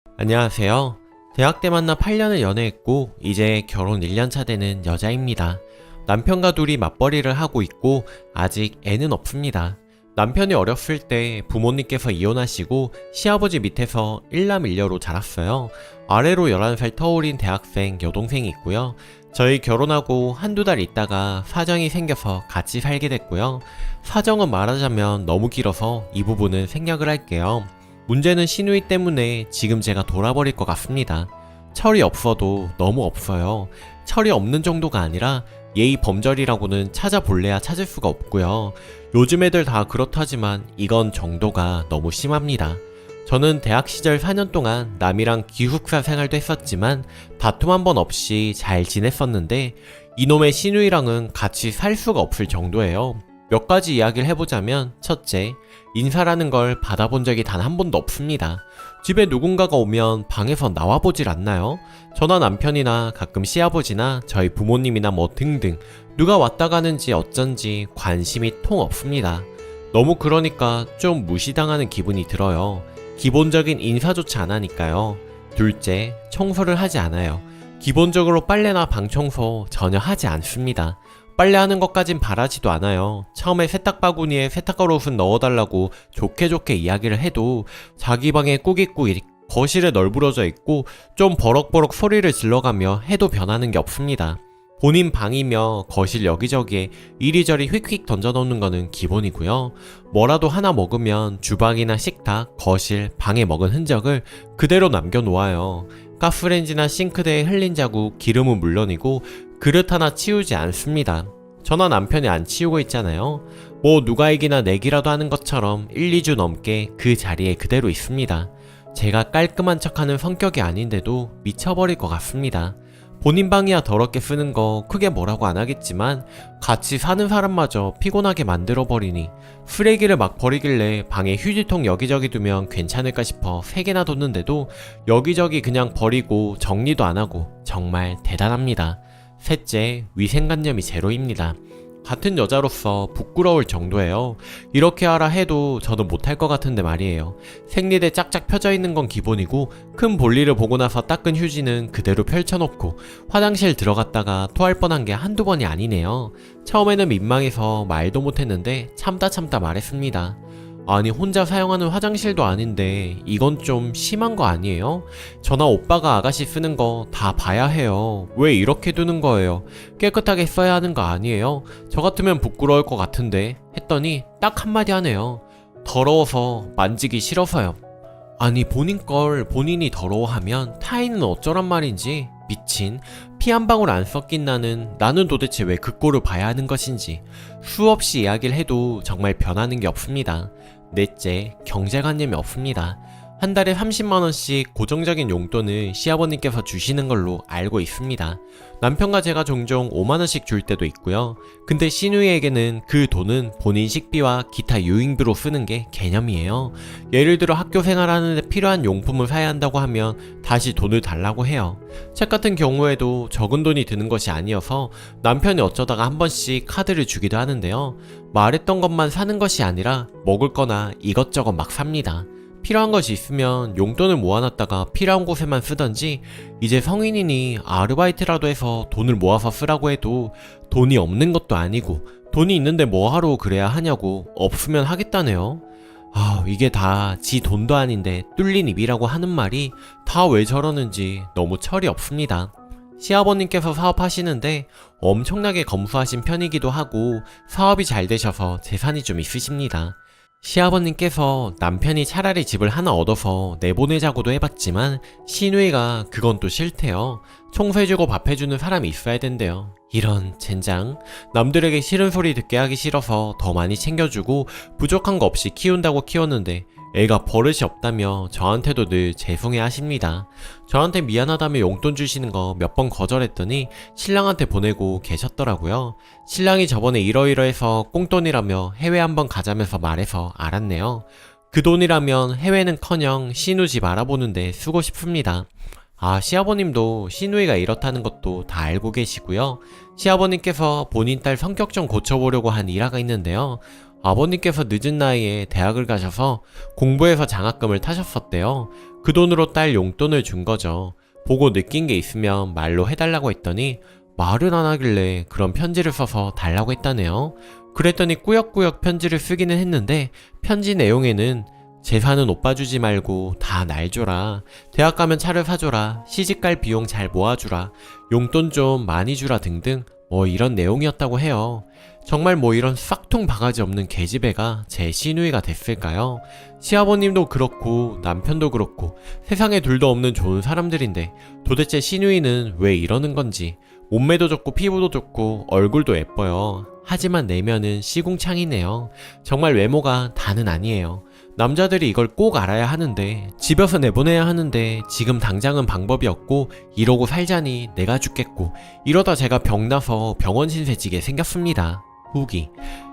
안녕하세요. 대학 때 만나 8년을 연애했고 이제 결혼 1년차 되는 여자입니다. 남편과 둘이 맞벌이를 하고 있고 아직 애는 없습니다. 남편이 어렸을 때 부모님께서 이혼하시고 시아버지 밑에서 일남일녀로 자랐어요. 아래로 11살 터울인 대학생 여동생이 있고요. 저희 결혼하고 한두 달 있다가 사정이 생겨서 같이 살게 됐고요. 사정은 말하자면 너무 길어서 이 부분은 생략을 할게요. 문제는 시누이 때문에 지금 제가 돌아버릴 것 같습니다. 철이 없어도 너무 없어요. 철이 없는 정도가 아니라 예의 범절이라고는 찾아볼래야 찾을 수가 없고요. 요즘 애들 다 그렇다지만 이건 정도가 너무 심합니다. 저는 대학 시절 4년 동안 남이랑 기숙사 생활도 했었지만 다툼 한 번 없이 잘 지냈었는데 이놈의 시누이랑은 같이 살 수가 없을 정도예요. 몇 가지 이야기를 해보자면 첫째, 인사라는 걸 받아본 적이 단 한 번도 없습니다. 집에 누군가가 오면 방에서 나와보질 않나요? 저나 남편이나 가끔 시아버지나 저희 부모님이나 뭐 등등 누가 왔다 가는지 어쩐지 관심이 통 없습니다. 너무 그러니까 좀 무시당하는 기분이 들어요. 기본적인 인사조차 안 하니까요. 둘째, 청소를 하지 않아요. 기본적으로 빨래나 방 청소 전혀 하지 않습니다. 빨래하는 것까진 바라지도 않아요. 처음에 세탁 바구니에 세탁가루 옷은 넣어달라고 좋게 이야기를 해도 자기 방에 꾸깃꾸깃 거실에 널브러져 있고 좀 버럭버럭 소리를 질러가며 해도 변하는 게 없습니다. 본인 방이며 거실 여기저기에 이리저리 휙휙 던져놓는 거는 기본이고요. 뭐라도 하나 먹으면 주방이나 식탁, 거실, 방에 먹은 흔적을 그대로 남겨놓아요. 가스레인지나 싱크대에 흘린 자국, 기름은 물론이고 그릇 하나 치우지 않습니다. 저나 남편이 안 치우고 있잖아요. 뭐 누가 이기나 내기라도 하는 것처럼 1, 2주 넘게 그 자리에 그대로 있습니다. 제가 깔끔한 척하는 성격이 아닌데도 미쳐버릴 것 같습니다. 본인 방이야 더럽게 쓰는 거 크게 뭐라고 안 하겠지만 같이 사는 사람마저 피곤하게 만들어버리니 쓰레기를 막 버리길래 방에 휴지통 여기저기 두면 괜찮을까 싶어 3개나 뒀는데도 여기저기 그냥 버리고 정리도 안 하고 정말 대단합니다. 셋째, 위생관념이 제로입니다. 같은 여자로서 부끄러울 정도예요. 이렇게 하라 해도 저는 못할 것 같은데 말이에요. 생리대 짝짝 펴져 있는 건 기본이고 큰 볼일을 보고 나서 닦은 휴지는 그대로 펼쳐놓고 화장실 들어갔다가 토할 뻔한 게 한두 번이 아니네요. 처음에는 민망해서 말도 못했는데 참다 말했습니다. 아니 혼자 사용하는 화장실도 아닌데 이건 좀 심한 거 아니에요? 저나 오빠가 아가씨 쓰는 거 다 봐야 해요. 왜 이렇게 두는 거예요? 깨끗하게 써야 하는 거 아니에요? 저 같으면 부끄러울 것 같은데 했더니 딱 한마디 하네요. 더러워서 만지기 싫어서요. 아니 본인 걸 본인이 더러워하면 타인은 어쩌란 말인지. 미친, 피 한 방울 안 섞인 나는 도대체 왜 그 꼴을 봐야 하는 것인지 수없이 이야기를 해도 정말 변하는 게 없습니다. 넷째, 경제관념이 없습니다. 한 달에 30만원씩 고정적인 용돈을 시아버님께서 주시는 걸로 알고 있습니다. 남편과 제가 종종 5만원씩 줄 때도 있고요. 근데 시누이에게는 그 돈은 본인 식비와 기타 유흥비로 쓰는 게 개념이에요. 예를 들어 학교 생활하는데 필요한 용품을 사야 한다고 하면 다시 돈을 달라고 해요. 책 같은 경우에도 적은 돈이 드는 것이 아니어서 남편이 어쩌다가 한 번씩 카드를 주기도 하는데요. 말했던 것만 사는 것이 아니라 먹을 거나 이것저것 막 삽니다. 필요한 것이 있으면 용돈을 모아놨다가 필요한 곳에만 쓰던지 이제 성인이니 아르바이트라도 해서 돈을 모아서 쓰라고 해도 돈이 없는 것도 아니고 돈이 있는데 뭐하러 그래야 하냐고 없으면 하겠다네요. 이게 다 지 돈도 아닌데 뚫린 입이라고 하는 말이 다 왜 저러는지 너무 철이 없습니다. 시아버님께서 사업하시는데 엄청나게 검소하신 편이기도 하고 사업이 잘 되셔서 재산이 좀 있으십니다. 시아버님께서 남편이 차라리 집을 하나 얻어서 내보내자고도 해봤지만 시누이가 그건 또 싫대요. 청소해주고 밥해주는 사람이 있어야 된대요. 이런 젠장. 남들에게 싫은 소리 듣게 하기 싫어서 더 많이 챙겨주고 부족한 거 없이 키운다고 키웠는데 애가 버릇이 없다며 저한테도 늘 죄송해 하십니다. 저한테 미안하다며 용돈 주시는 거 몇 번 거절했더니 신랑한테 보내고 계셨더라고요. 신랑이 저번에 이러이러해서 꽁돈이라며 해외 한번 가자면서 말해서 알았네요. 그 돈이라면 해외는커녕 시누 집 알아보는데 쓰고 싶습니다. 시아버님도 시누이가 이렇다는 것도 다 알고 계시고요. 시아버님께서 본인 딸 성격 좀 고쳐보려고 한 일화가 있는데요. 아버님께서 늦은 나이에 대학을 가셔서 공부해서 장학금을 타셨었대요. 그 돈으로 딸 용돈을 준 거죠. 보고 느낀 게 있으면 말로 해달라고 했더니 말은 안 하길래 그런 편지를 써서 달라고 했다네요. 그랬더니 꾸역꾸역 편지를 쓰기는 했는데 편지 내용에는 재산은 오빠 주지 말고 다 날 줘라. 대학 가면 차를 사줘라. 시집갈 비용 잘 모아주라. 용돈 좀 많이 주라 등등 이런 내용이었다고 해요. 정말 이런 싹통 바가지 없는 계집애가 제 시누이가 됐을까요? 시아버님도 그렇고 남편도 그렇고 세상에 둘도 없는 좋은 사람들인데 도대체 시누이는 왜 이러는 건지. 몸매도 좋고 피부도 좋고 얼굴도 예뻐요. 하지만 내면은 시궁창이네요. 정말 외모가 다는 아니에요. 남자들이 이걸 꼭 알아야 하는데 집에서 내보내야 하는데 지금 당장은 방법이 없고 이러고 살자니 내가 죽겠고 이러다 제가 병나서 병원 신세지게 생겼습니다. 후기.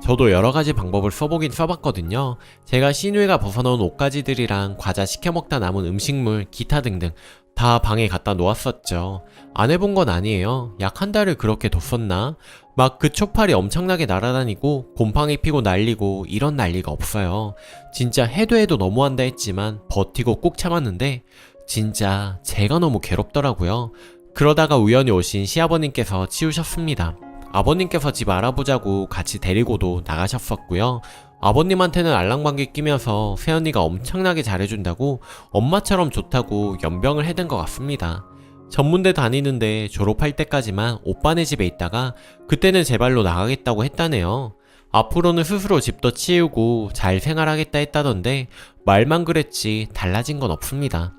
저도 여러가지 방법을 써보긴 써봤거든요. 제가 시누이가 벗어놓은 옷가지들이랑 과자 시켜먹다 남은 음식물, 기타 등등 다 방에 갖다 놓았었죠. 안 해본 건 아니에요. 약 한 달을 그렇게 뒀었나? 막 그 초파리 엄청나게 날아다니고 곰팡이 피고 난리고 이런 난리가 없어요. 진짜 해도 해도 너무한다 했지만 버티고 꾹 참았는데 진짜 제가 너무 괴롭더라고요. 그러다가 우연히 오신 시아버님께서 치우셨습니다. 아버님께서 집 알아보자고 같이 데리고도 나가셨었고요. 아버님한테는 알랑방귀 끼면서 새언니가 엄청나게 잘해준다고 엄마처럼 좋다고 연병을 해댄 것 같습니다. 전문대 다니는데 졸업할 때까지만 오빠네 집에 있다가 그때는 제 발로 나가겠다고 했다네요. 앞으로는 스스로 집도 치우고 잘 생활하겠다 했다던데 말만 그랬지 달라진 건 없습니다.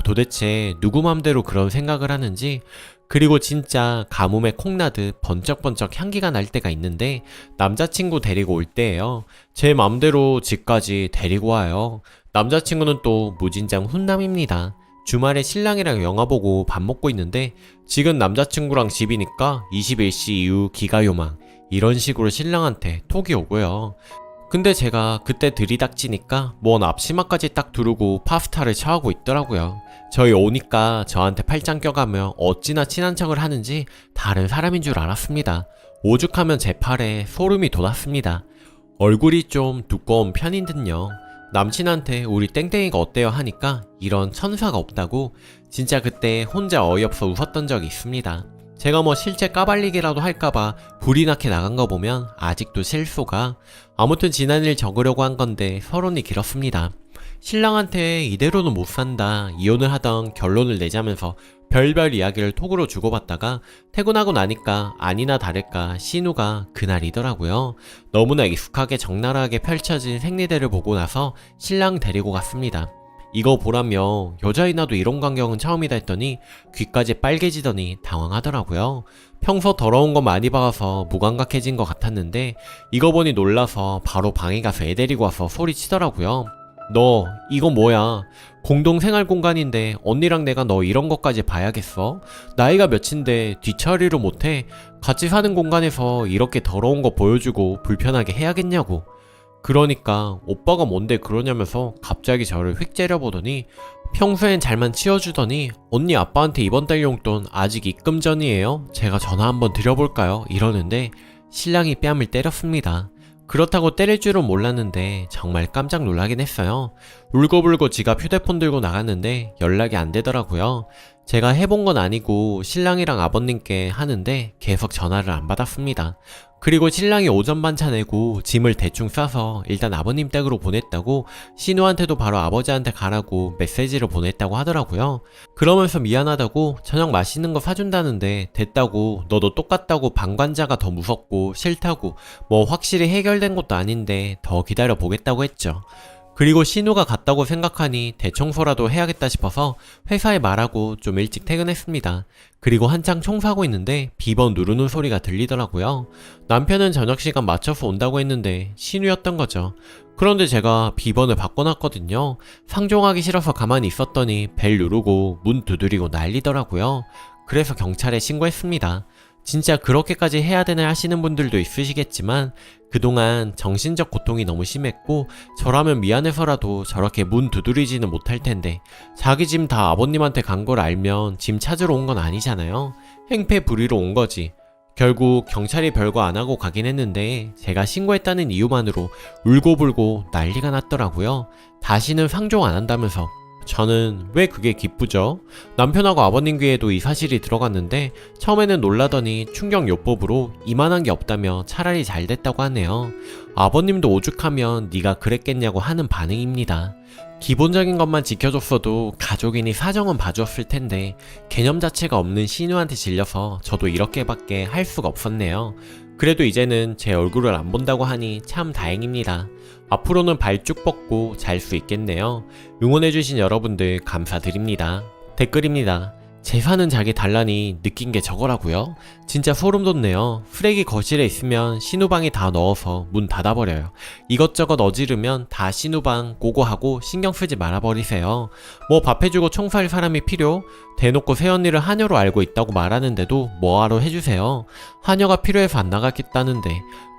도대체 누구 맘대로 그런 생각을 하는지. 그리고 진짜 가뭄에 콩나듯 번쩍번쩍 향기가 날 때가 있는데 남자친구 데리고 올 때예요. 제 맘대로 집까지 데리고 와요. 남자친구는 또 무진장 훈남입니다. 주말에 신랑이랑 영화 보고 밥 먹고 있는데 지금 남자친구랑 집이니까 21시 이후 기가요망 이런 식으로 신랑한테 톡이 오고요. 근데 제가 그때 들이닥치니까 뭔 앞치마까지 딱 두르고 파스타를 처하고 있더라고요. 저희 오니까 저한테 팔짱 껴가며 어찌나 친한 척을 하는지 다른 사람인 줄 알았습니다. 오죽하면 제 팔에 소름이 돋았습니다. 얼굴이 좀 두꺼운 편인 듯요. 남친한테 우리 땡땡이가 어때요 하니까 이런 천사가 없다고 진짜 그때 혼자 어이없어 웃었던 적이 있습니다. 제가 실제 까발리기라도 할까봐 불이 나게 나간 거 보면 아직도 실소가. 아무튼 지난 일 적으려고 한 건데 서론이 길었습니다. 신랑한테 이대로는 못 산다 이혼을 하던 결론을 내자면서 별별 이야기를 톡으로 주고받다가 퇴근하고 나니까 아니나 다를까 신우가 그날이더라고요. 너무나 익숙하게 적나라하게 펼쳐진 생리대를 보고 나서 신랑 데리고 갔습니다. 이거 보라며 여자이 나도 이런 광경은 처음이다 했더니 귀까지 빨개지더니 당황하더라고요. 평소 더러운 거 많이 봐서 무감각해진 것 같았는데 이거 보니 놀라서 바로 방에 가서 애 데리고 와서 소리치더라고요. 너 이거 뭐야? 공동생활 공간인데 언니랑 내가 너 이런 것까지 봐야겠어? 나이가 몇인데 뒤처리를 못해? 같이 사는 공간에서 이렇게 더러운 거 보여주고 불편하게 해야겠냐고. 그러니까 오빠가 뭔데 그러냐면서 갑자기 저를 휙 째려보더니 평소엔 잘만 치워주더니 언니 아빠한테 이번 달 용돈 아직 입금 전이에요? 제가 전화 한번 드려볼까요? 이러는데 신랑이 뺨을 때렸습니다. 그렇다고 때릴 줄은 몰랐는데 정말 깜짝 놀라긴 했어요. 울고불고 지갑 휴대폰 들고 나갔는데 연락이 안 되더라고요. 제가 해본 건 아니고 신랑이랑 아버님께 하는데 계속 전화를 안 받았습니다. 그리고 신랑이 오전 반차 내고 짐을 대충 싸서 일단 아버님 댁으로 보냈다고 신우한테도 바로 아버지한테 가라고 메시지를 보냈다고 하더라고요. 그러면서 미안하다고 저녁 맛있는 거 사준다는데 됐다고 너도 똑같다고 방관자가 더 무섭고 싫다고 확실히 해결된 것도 아닌데 더 기다려 보겠다고 했죠. 그리고 신우가 갔다고 생각하니 대청소라도 해야겠다 싶어서 회사에 말하고 좀 일찍 퇴근했습니다. 그리고 한창 청소하고 있는데 비번 누르는 소리가 들리더라고요. 남편은 저녁시간 맞춰서 온다고 했는데 신우였던 거죠. 그런데 제가 비번을 바꿔놨거든요. 상종하기 싫어서 가만히 있었더니 벨 누르고 문 두드리고 난리더라고요. 그래서 경찰에 신고했습니다. 진짜 그렇게까지 해야 되나 하시는 분들도 있으시겠지만 그동안 정신적 고통이 너무 심했고 저라면 미안해서라도 저렇게 문 두드리지는 못할 텐데 자기 짐 다 아버님한테 간 걸 알면 짐 찾으러 온 건 아니잖아요. 행패 부리러 온 거지. 결국 경찰이 별거 안 하고 가긴 했는데 제가 신고했다는 이유만으로 울고불고 난리가 났더라고요. 다시는 상종 안 한다면서. 저는 왜 그게 기쁘죠? 남편하고 아버님 귀에도 이 사실이 들어갔는데 처음에는 놀라더니 충격요법으로 이만한 게 없다며 차라리 잘 됐다고 하네요. 아버님도 오죽하면 네가 그랬겠냐고 하는 반응입니다. 기본적인 것만 지켜줬어도 가족이니 사정은 봐줬을 텐데 개념 자체가 없는 신우한테 질려서 저도 이렇게밖에 할 수가 없었네요. 그래도 이제는 제 얼굴을 안 본다고 하니 참 다행입니다. 앞으로는 발 쭉 뻗고 잘 수 있겠네요. 응원해주신 여러분들 감사드립니다. 댓글입니다. 재산은 자기 달라니 느낀 게 저거라고요? 진짜 소름 돋네요. 쓰레기 거실에 있으면 신우방에 다 넣어서 문 닫아버려요. 이것저것 어지르면 다 신우방 고고하고 신경 쓰지 말아버리세요. 뭐 밥해주고 청소할 사람이 필요? 대놓고 새언니를 하녀로 알고 있다고 말하는데도 뭐하러 해주세요. 하녀가 필요해서 안 나가겠다는데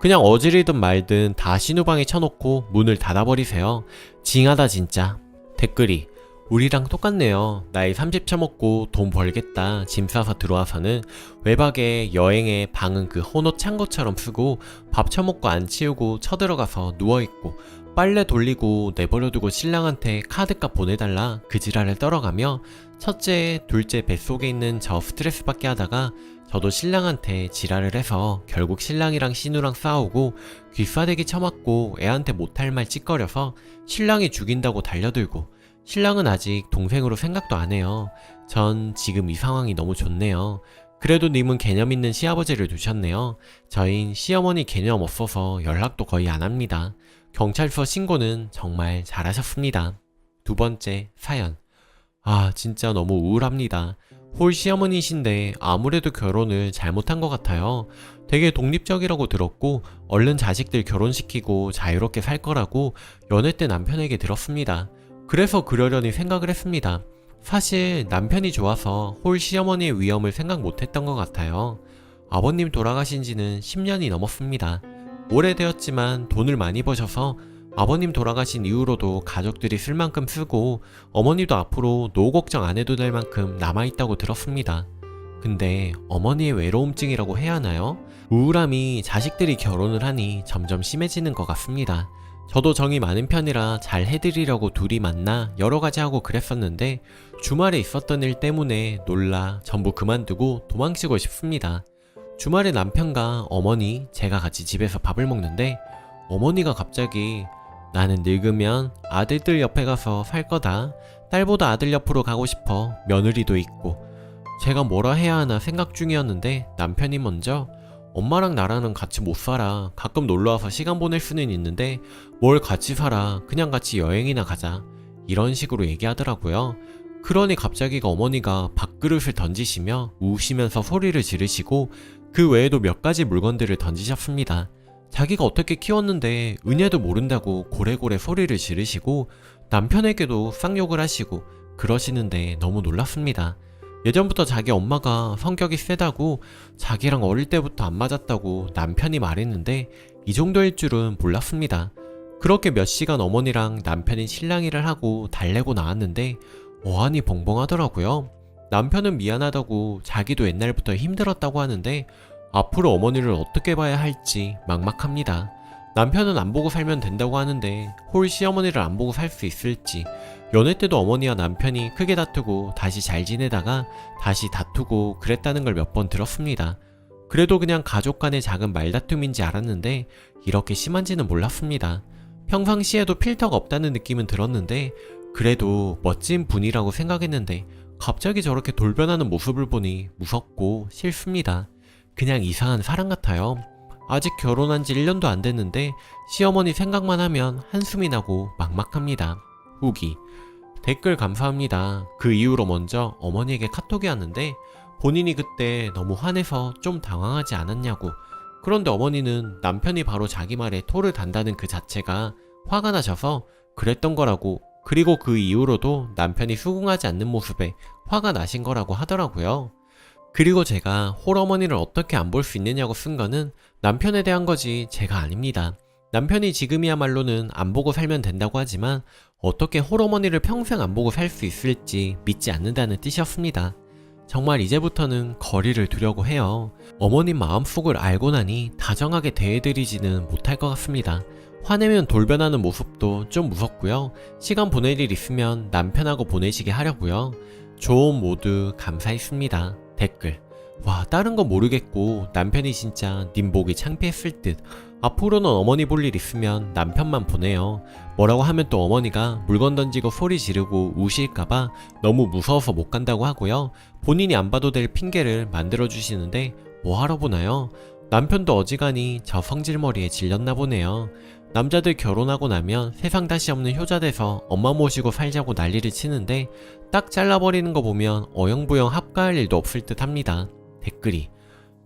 그냥 어지르든 말든 다 신우방에 쳐놓고 문을 닫아버리세요. 징하다 진짜. 댓글이 우리랑 똑같네요. 나이 30 쳐먹고 돈 벌겠다 짐 싸서 들어와서는 외박에 여행에 방은 그 헌옷 창고처럼 쓰고 밥 처먹고 안 치우고 쳐들어가서 누워있고 빨래 돌리고 내버려두고 신랑한테 카드값 보내달라 그 지랄을 떨어가며 첫째, 둘째 뱃속에 있는 저 스트레스 받게 하다가 저도 신랑한테 지랄을 해서 결국 신랑이랑 신우랑 싸우고 귀싸대기 쳐맞고 애한테 못할 말 찌꺼려서 신랑이 죽인다고 달려들고 신랑은 아직 동생으로 생각도 안 해요. 전 지금 이 상황이 너무 좋네요. 그래도 님은 개념 있는 시아버지를 두셨네요. 저흰 시어머니 개념 없어서 연락도 거의 안 합니다. 경찰서 신고는 정말 잘하셨습니다. 두 번째 사연. 아 진짜 너무 우울합니다. 홀 시어머니신데 아무래도 결혼을 잘못한 것 같아요. 되게 독립적이라고 들었고 얼른 자식들 결혼시키고 자유롭게 살 거라고 연애 때 남편에게 들었습니다. 그래서 그러려니 생각을 했습니다. 사실 남편이 좋아서 홀 시어머니의 위험을 생각 못했던 것 같아요. 아버님 돌아가신 지는 10년이 넘었습니다. 오래되었지만 돈을 많이 버셔서 아버님 돌아가신 이후로도 가족들이 쓸 만큼 쓰고 어머니도 앞으로 노후 걱정 안 해도 될 만큼 남아있다고 들었습니다. 근데 어머니의 외로움증이라고 해야 하나요? 우울함이 자식들이 결혼을 하니 점점 심해지는 것 같습니다. 저도 정이 많은 편이라 잘 해드리려고 둘이 만나 여러가지 하고 그랬었는데 주말에 있었던 일 때문에 놀라 전부 그만두고 도망치고 싶습니다. 주말에 남편과 어머니, 제가 같이 집에서 밥을 먹는데 어머니가 갑자기 나는 늙으면 아들들 옆에 가서 살 거다. 딸보다 아들 옆으로 가고 싶어. 며느리도 있고. 제가 뭐라 해야 하나 생각 중이었는데 남편이 먼저 엄마랑 나랑은 같이 못 살아. 가끔 놀러와서 시간 보낼 수는 있는데 뭘 같이 살아. 그냥 같이 여행이나 가자. 이런 식으로 얘기하더라고요. 그러니 갑자기 어머니가 밥그릇을 던지시며 우시면서 소리를 지르시고 그 외에도 몇 가지 물건들을 던지셨습니다. 자기가 어떻게 키웠는데 은혜도 모른다고 고래고래 소리를 지르시고 남편에게도 쌍욕을 하시고 그러시는데 너무 놀랐습니다. 예전부터 자기 엄마가 성격이 세다고 자기랑 어릴 때부터 안 맞았다고 남편이 말했는데 이 정도일 줄은 몰랐습니다. 그렇게 몇 시간 어머니랑 남편이 실랑이를 하고 달래고 나왔는데 어안이 벙벙하더라고요. 남편은 미안하다고 자기도 옛날부터 힘들었다고 하는데 앞으로 어머니를 어떻게 봐야 할지 막막합니다. 남편은 안 보고 살면 된다고 하는데 홀 시어머니를 안 보고 살 수 있을지, 연애 때도 어머니와 남편이 크게 다투고 다시 잘 지내다가 다시 다투고 그랬다는 걸 몇 번 들었습니다. 그래도 그냥 가족 간의 작은 말다툼인지 알았는데 이렇게 심한지는 몰랐습니다. 평상시에도 필터가 없다는 느낌은 들었는데 그래도 멋진 분이라고 생각했는데 갑자기 저렇게 돌변하는 모습을 보니 무섭고 싫습니다. 그냥 이상한 사람 같아요. 아직 결혼한 지 1년도 안 됐는데 시어머니 생각만 하면 한숨이 나고 막막합니다. 후기. 댓글 감사합니다. 그 이후로 먼저 어머니에게 카톡이 왔는데 본인이 그때 너무 화내서 좀 당황하지 않았냐고. 그런데 어머니는 남편이 바로 자기 말에 토를 단다는 그 자체가 화가 나셔서 그랬던 거라고, 그리고 그 이후로도 남편이 수긍하지 않는 모습에 화가 나신 거라고 하더라고요. 그리고 제가 홀어머니를 어떻게 안 볼 수 있느냐고 쓴 거는 남편에 대한 거지 제가 아닙니다. 남편이 지금이야말로는 안 보고 살면 된다고 하지만 어떻게 홀어머니를 평생 안 보고 살 수 있을지 믿지 않는다는 뜻이었습니다. 정말 이제부터는 거리를 두려고 해요. 어머님 마음속을 알고 나니 다정하게 대해드리지는 못할 것 같습니다. 화내면 돌변하는 모습도 좀 무섭고요. 시간 보낼 일 있으면 남편하고 보내시게 하려고요. 조언 모두 감사했습니다. 댓글: 와, 다른 건 모르겠고 남편이 진짜 님 보기 창피했을 듯. 앞으로는 어머니 볼 일 있으면 남편만 보내요. 뭐라고 하면 또 어머니가 물건 던지고 소리 지르고 우실까봐 너무 무서워서 못 간다고 하고요. 본인이 안 봐도 될 핑계를 만들어 주시는데 뭐 하러 보나요? 남편도 어지간히 저 성질머리에 질렸나 보네요. 남자들 결혼하고 나면 세상 다시 없는 효자 돼서 엄마 모시고 살자고 난리를 치는데 딱 잘라버리는 거 보면 어영부영 합가할 일도 없을 듯 합니다. 댓글이: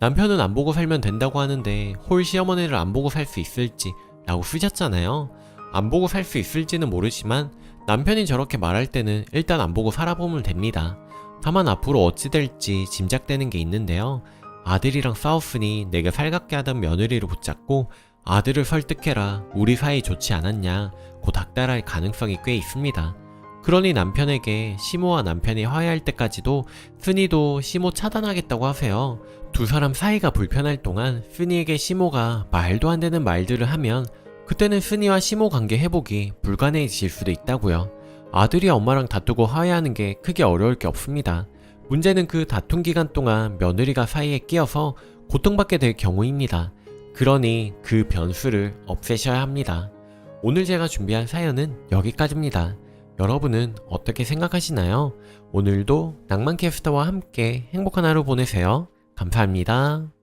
남편은 안 보고 살면 된다고 하는데 홀 시어머니를 안 보고 살 수 있을지 라고 쓰셨잖아요. 안 보고 살 수 있을지는 모르지만 남편이 저렇게 말할 때는 일단 안 보고 살아보면 됩니다. 다만 앞으로 어찌 될지 짐작되는 게 있는데요. 아들이랑 싸웠으니 내가 살갑게 하던 며느리를 붙잡고 아들을 설득해라, 우리 사이 좋지 않았냐 고 닥달할 가능성이 꽤 있습니다. 그러니 남편에게 시모와 남편이 화해할 때까지도 순이도 시모 차단하겠다고 하세요. 두 사람 사이가 불편할 동안 순이에게 시모가 말도 안 되는 말들을 하면 그때는 순이와 시모 관계 회복이 불가능해질 수도 있다고요. 아들이 엄마랑 다투고 화해하는 게 크게 어려울 게 없습니다. 문제는 그 다툰 기간 동안 며느리가 사이에 끼어서 고통받게 될 경우입니다. 그러니 그 변수를 없애셔야 합니다. 오늘 제가 준비한 사연은 여기까지입니다. 여러분은 어떻게 생각하시나요? 오늘도 낭만캐스터와 함께 행복한 하루 보내세요. 감사합니다.